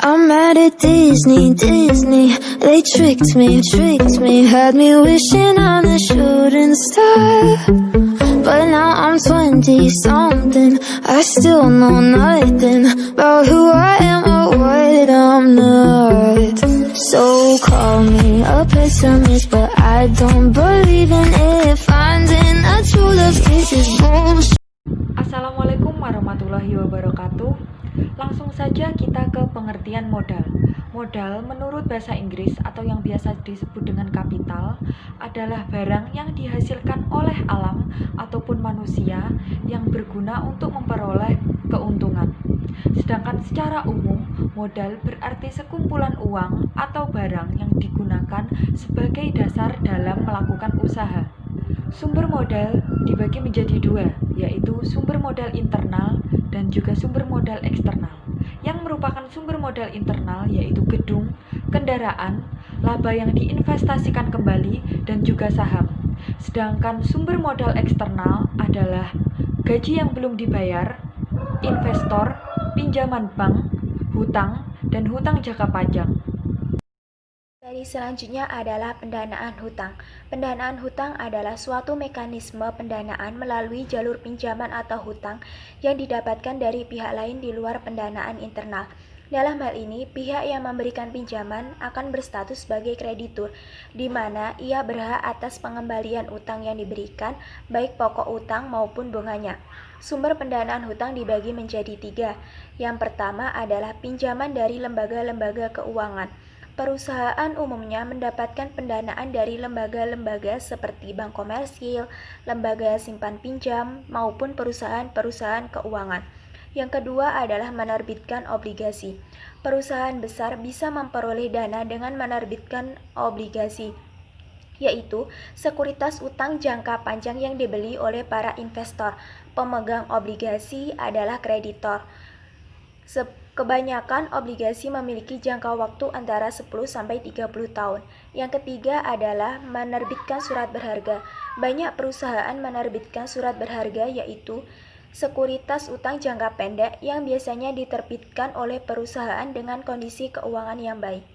I'm mad at Disney, they tricked me, had me wishing on a shooting star. But now I'm 20-something, I still know nothing about who I am or what I'm not. So call me a pessimist, but I don't believe in it. Finding a true love, this is bullshit. Assalamualaikum warahmatullahi wabarakatuh. Langsung saja kita ke pengertian modal. Modal menurut bahasa Inggris atau yang biasa disebut dengan kapital adalah barang yang dihasilkan oleh alam ataupun manusia yang berguna untuk memperoleh keuntungan. Sedangkan secara umum, modal berarti sekumpulan uang atau barang yang digunakan sebagai dasar dalam melakukan usaha. Sumber modal dibagi menjadi dua, yaitu sumber modal internal dan juga sumber modal eksternal. Yang merupakan sumber modal internal yaitu gedung, kendaraan, laba yang diinvestasikan kembali, dan juga saham. Sedangkan sumber modal eksternal adalah gaji yang belum dibayar, investor, pinjaman bank, hutang, dan hutang jangka panjang. Dari selanjutnya adalah pendanaan hutang. Pendanaan hutang adalah suatu mekanisme pendanaan melalui jalur pinjaman atau hutang yang didapatkan dari pihak lain di luar pendanaan internal. Dalam hal ini, pihak yang memberikan pinjaman akan berstatus sebagai kreditur, di mana ia berhak atas pengembalian utang yang diberikan, baik pokok utang maupun bunganya. Sumber pendanaan hutang dibagi menjadi tiga. Yang pertama adalah pinjaman dari lembaga-lembaga keuangan. Perusahaan umumnya mendapatkan pendanaan dari lembaga-lembaga seperti bank komersil, lembaga simpan pinjam, maupun perusahaan-perusahaan keuangan. Yang kedua adalah menerbitkan obligasi. Perusahaan besar bisa memperoleh dana dengan menerbitkan obligasi, yaitu sekuritas utang jangka panjang yang dibeli oleh para investor. Pemegang obligasi adalah kreditor. Kebanyakan obligasi memiliki jangka waktu antara 10-30 tahun. Yang ketiga adalah menerbitkan surat berharga. Banyak perusahaan menerbitkan surat berharga, yaitu sekuritas utang jangka pendek yang biasanya diterbitkan oleh perusahaan dengan kondisi keuangan yang baik.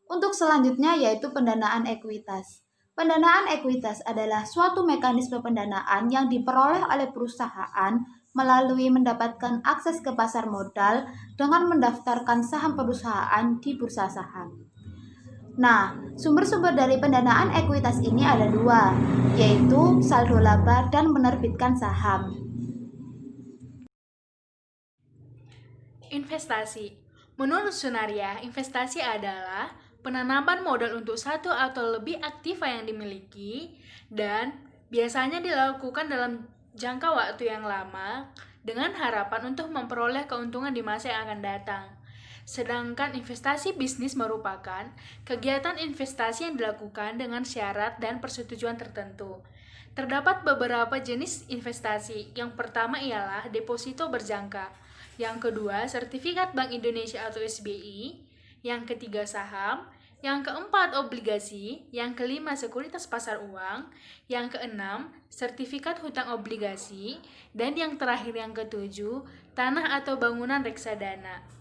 Untuk selanjutnya yaitu pendanaan ekuitas. Pendanaan ekuitas adalah suatu mekanisme pendanaan yang diperoleh oleh perusahaan melalui mendapatkan akses ke pasar modal dengan mendaftarkan saham perusahaan di bursa saham. Nah, sumber-sumber dari pendanaan ekuitas ini ada dua, yaitu saldo laba dan menerbitkan saham. Investasi. Menurut Sunaria, investasi adalah penanaman modal untuk satu atau lebih aktiva yang dimiliki dan biasanya dilakukan dalam jangka waktu yang lama dengan harapan untuk memperoleh keuntungan di masa yang akan datang. Sedangkan investasi bisnis merupakan kegiatan investasi yang dilakukan dengan syarat dan persetujuan tertentu. Terdapat beberapa jenis investasi. Yang pertama ialah deposito berjangka. Yang kedua, sertifikat Bank Indonesia atau SBI. Yang ketiga, saham. Yang keempat, obligasi. Yang kelima, sekuritas pasar uang. Yang keenam, sertifikat hutang obligasi. Dan yang terakhir, yang ketujuh, tanah atau bangunan reksadana.